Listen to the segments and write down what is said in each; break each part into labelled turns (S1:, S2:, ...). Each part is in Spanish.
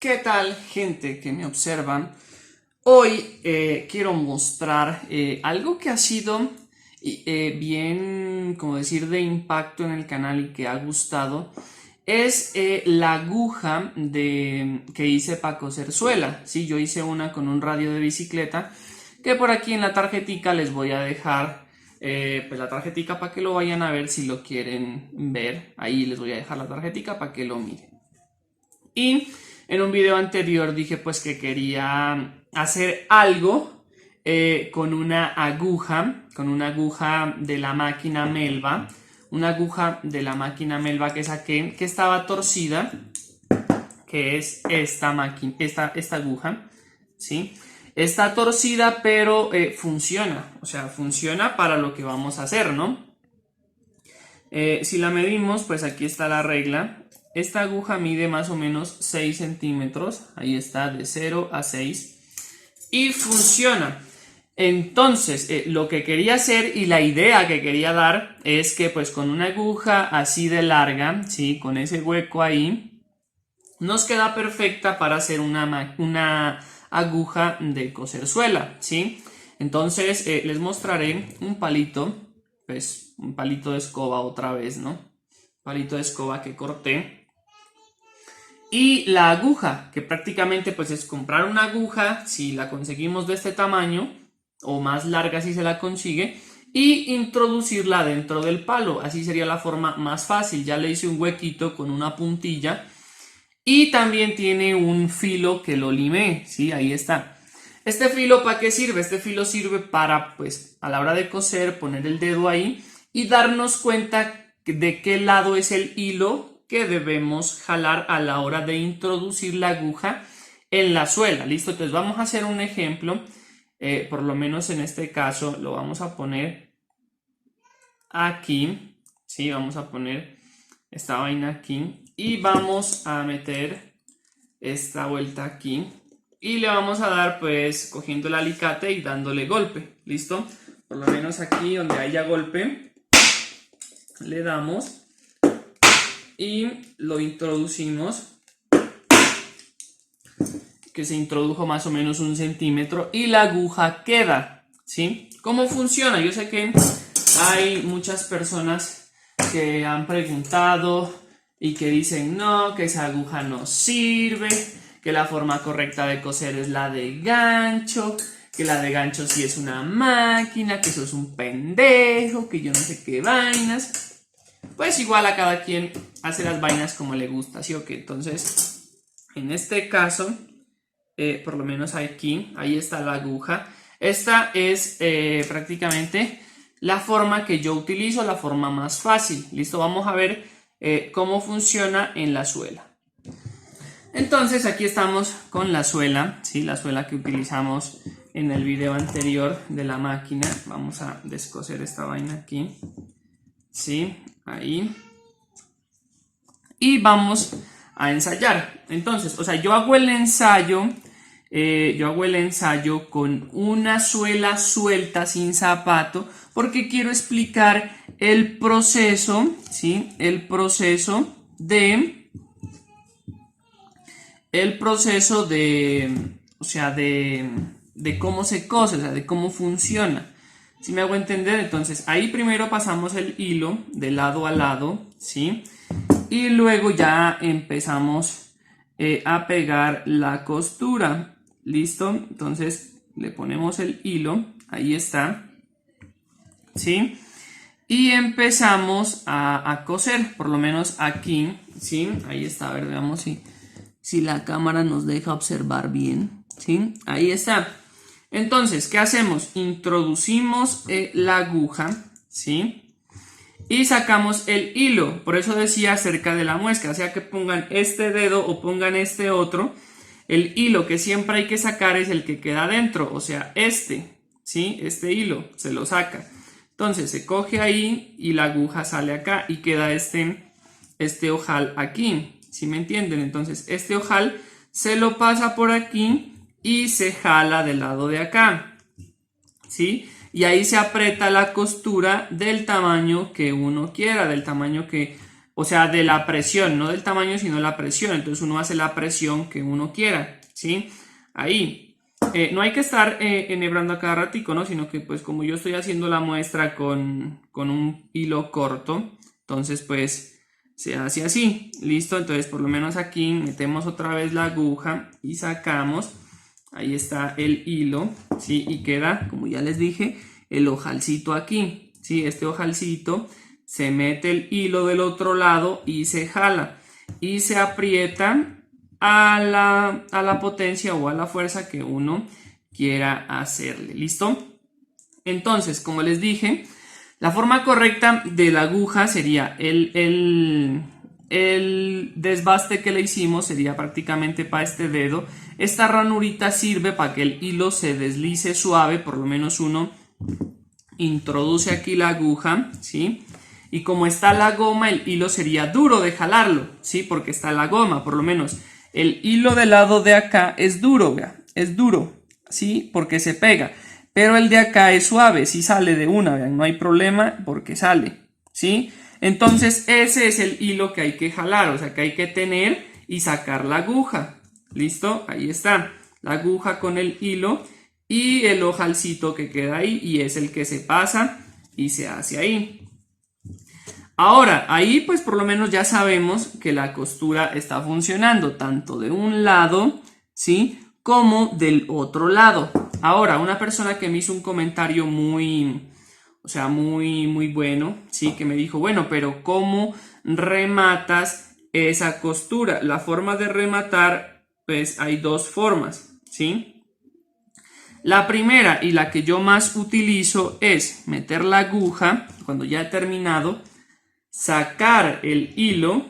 S1: ¿Qué tal, gente que me observan? Hoy quiero mostrar algo que ha sido bien, como decir, de impacto en el canal y que ha gustado. Es la aguja que hice para coser suela. Sí, yo hice una con un radio de bicicleta que por aquí en la tarjetica les voy a dejar pues la tarjetica para que lo vayan a ver si lo quieren ver. Ahí les voy a dejar la tarjetica para que lo miren. Y en un video anterior dije pues que quería hacer algo con una aguja de la máquina Melba, una aguja de la máquina Melba que saqué, que estaba torcida, que es esta máquina, esta aguja, ¿sí? Está torcida, pero funciona, o sea, funciona para lo que vamos a hacer, ¿no? Si la medimos, pues aquí está la regla. Esta aguja mide más o menos 6 centímetros. Ahí está, de 0 a 6. Y funciona. Entonces, lo que quería hacer y la idea que quería dar es que pues con una aguja así de larga, ¿sí? Con ese hueco ahí, nos queda perfecta para hacer una aguja de coser suela, ¿sí? Entonces, les mostraré un palito, pues un palito de escoba otra vez, ¿no? Palito de escoba que corté. Y la aguja, que prácticamente pues es comprar una aguja, si la conseguimos de este tamaño, o más larga si se la consigue, y introducirla dentro del palo. Así sería la forma más fácil. Ya le hice un huequito con una puntilla. Y también tiene un filo que lo limé, ¿sí? Ahí está. ¿Este filo para qué sirve? Este filo sirve para, pues, a la hora de coser, poner el dedo ahí y darnos cuenta de qué lado es el hilo que debemos jalar a la hora de introducir la aguja en la suela. ¿Listo? Entonces vamos a hacer un ejemplo. Por lo menos en este caso lo vamos a poner aquí. ¿Sí? Vamos a poner esta vaina aquí. Y vamos a meter esta vuelta aquí. Y le vamos a dar pues cogiendo el alicate y dándole golpe. ¿Listo? Por lo menos aquí donde haya golpe le damos y lo introducimos, que se introdujo más o menos 1 centímetro y la aguja queda, ¿sí? ¿Cómo funciona? Yo sé que hay muchas personas que han preguntado y que dicen no, que esa aguja no sirve, que la forma correcta de coser es la de gancho, que la de gancho sí es una máquina, que eso es un pendejo, que yo no sé qué vainas. Pues igual a cada quien hace las vainas como le gusta, ¿sí o qué? Entonces, en este caso, por lo menos aquí, ahí está la aguja. Esta es prácticamente la forma que yo utilizo, la forma más fácil. Listo, vamos a ver cómo funciona en la suela. Entonces aquí estamos con la suela, ¿sí? La suela que utilizamos en el video anterior de la máquina. Vamos a descoser esta vaina aquí, ¿sí? Ahí. Y vamos a ensayar. Entonces, o sea, yo hago el ensayo con una suela suelta sin zapato porque quiero explicar el proceso, ¿sí? El proceso o sea, de cómo se cose, o sea, de cómo funciona. ¿Sí me hago entender? Entonces, ahí primero pasamos el hilo de lado a lado, ¿sí? Y luego ya empezamos a pegar la costura. ¿Listo? Entonces le ponemos el hilo, ahí está, ¿sí? Y empezamos a coser, por lo menos aquí, ¿sí? Ahí está, a ver, veamos si la cámara nos deja observar bien, ¿sí? Ahí está. Entonces, ¿qué hacemos? Introducimos la aguja, ¿sí? Y sacamos el hilo, por eso decía acerca de la muesca, o sea que pongan este dedo o pongan este otro, el hilo que siempre hay que sacar es el que queda adentro, o sea este, ¿sí? Este hilo se lo saca. Entonces se coge ahí y la aguja sale acá y queda este ojal aquí, ¿sí me entienden? Entonces este ojal se lo pasa por aquí y se jala del lado de acá, ¿sí? Y ahí se aprieta la costura del tamaño que uno quiera, del tamaño que O sea, de la presión, no del tamaño, sino de la presión. Entonces uno hace la presión que uno quiera, ¿sí? Ahí. No hay que estar enhebrando a cada ratico, ¿no? Sino que pues como yo estoy haciendo la muestra con un hilo corto, entonces pues se hace así, listo. Entonces por lo menos aquí metemos otra vez la aguja y sacamos, ahí está el hilo, ¿sí? Y queda, como ya les dije, el ojalcito aquí, ¿sí? Este ojalcito, se mete el hilo del otro lado y se jala y se aprieta a la potencia o a la fuerza que uno quiera hacerle, ¿listo? Entonces, como les dije, la forma correcta de la aguja sería el desbaste que le hicimos, sería prácticamente para este dedo. Esta ranurita sirve para que el hilo se deslice suave, por lo menos uno introduce aquí la aguja, ¿sí? Y como está la goma, el hilo sería duro de jalarlo, ¿sí? Porque está la goma, por lo menos el hilo del lado de acá es duro, vea, es duro, ¿sí? Porque se pega. Pero el de acá es suave, si sale de una, vean, no hay problema porque sale, ¿sí? Entonces ese es el hilo que hay que jalar, o sea que hay que tener y sacar la aguja, ¿listo? Ahí está, la aguja con el hilo y el ojalcito que queda ahí y es el que se pasa y se hace ahí. Ahora, ahí pues por lo menos ya sabemos que la costura está funcionando tanto de un lado, ¿sí? Como del otro lado. Ahora, una persona que me hizo un comentario muy bueno, ¿sí? Que me dijo, bueno, pero ¿cómo rematas esa costura? La forma de rematar, pues hay dos formas, ¿sí? La primera y la que yo más utilizo es meter la aguja, cuando ya he terminado, sacar el hilo,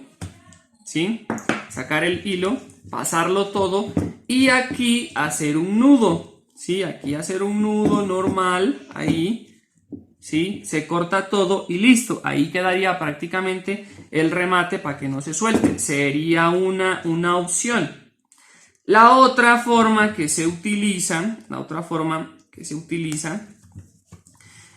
S1: ¿sí? Sacar el hilo, pasarlo todo y aquí hacer un nudo, ¿sí? Aquí hacer un nudo normal, ahí, ¿sí? Se corta todo y listo. Ahí quedaría prácticamente el remate para que no se suelte. Sería una opción. La otra forma que se utiliza,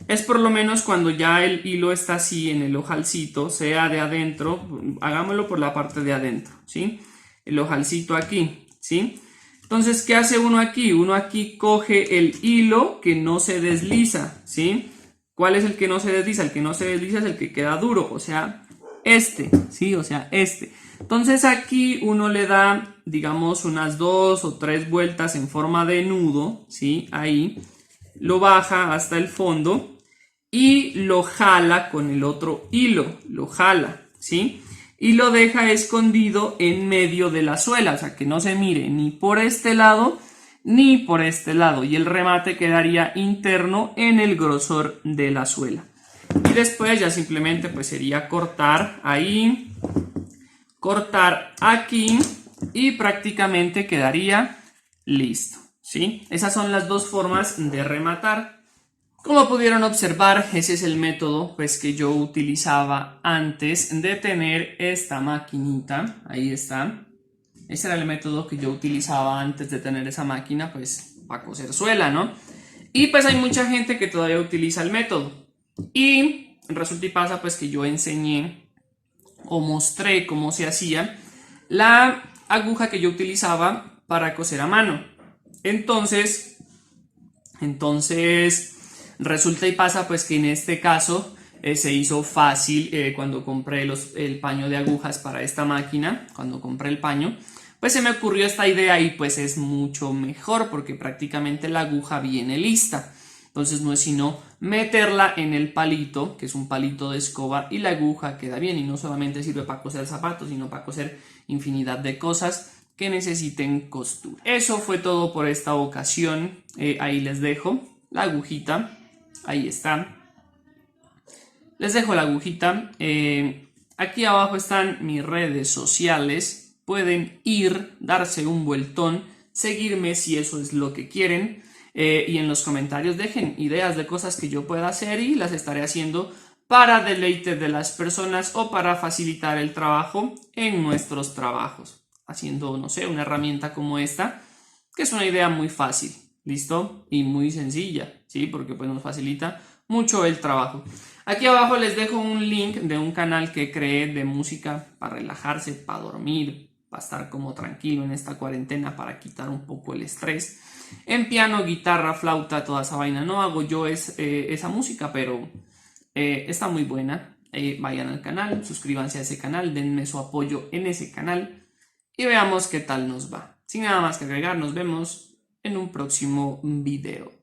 S1: es por lo menos cuando ya el hilo está así en el ojalcito, sea de adentro, hagámoslo por la parte de adentro, ¿sí? El ojalcito aquí, ¿sí? Entonces, ¿qué hace uno aquí? Uno aquí coge el hilo que no se desliza, ¿sí? ¿Cuál es el que no se desliza? El que no se desliza es el que queda duro, o sea, este, ¿sí? O sea, este. Entonces aquí uno le da, digamos, unas 2 o 3 vueltas en forma de nudo, ¿sí? Ahí, lo baja hasta el fondo y lo jala con el otro hilo, lo jala, ¿sí? Y lo deja escondido en medio de la suela, o sea, que no se mire ni por este lado ni por este lado, y el remate quedaría interno en el grosor de la suela. Y después ya simplemente pues sería cortar ahí, cortar aquí y prácticamente quedaría listo, ¿sí? Esas son las dos formas de rematar. Como pudieron observar, ese es el método pues, que yo utilizaba antes de tener esta maquinita. Ahí está. Ese era el método que yo utilizaba antes de tener esa máquina, pues, para coser suela, ¿no? Y pues hay mucha gente que todavía utiliza el método. Y resulta y pasa, pues, que yo enseñé o mostré cómo se hacía la aguja que yo utilizaba para coser a mano. Entonces resulta y pasa pues que en este caso se hizo fácil cuando compré el paño de agujas para esta máquina. Cuando compré el paño pues se me ocurrió esta idea y pues es mucho mejor porque prácticamente la aguja viene lista. Entonces no es sino meterla en el palito, que es un palito de escoba, y la aguja queda bien y no solamente sirve para coser zapatos, sino para coser infinidad de cosas que necesiten costura. Eso fue todo por esta ocasión. Ahí les dejo la agujita. Ahí está. Les dejo la agujita. Aquí abajo están mis redes sociales. Pueden ir, darse un vueltón, seguirme si eso es lo que quieren. Y en los comentarios dejen ideas de cosas que yo pueda hacer y las estaré haciendo para deleite de las personas o para facilitar el trabajo en nuestros trabajos. Haciendo, no sé, una herramienta como esta, que es una idea muy fácil. ¿Listo? Y muy sencilla, ¿sí? Porque pues nos facilita mucho el trabajo. Aquí abajo les dejo un link de un canal que creé de música para relajarse, para dormir, para estar como tranquilo en esta cuarentena, para quitar un poco el estrés. En piano, guitarra, flauta, toda esa vaina. No hago yo esa música, pero está muy buena. Vayan al canal, suscríbanse a ese canal, denme su apoyo en ese canal y veamos qué tal nos va. Sin nada más que agregar, nos vemos en un próximo video.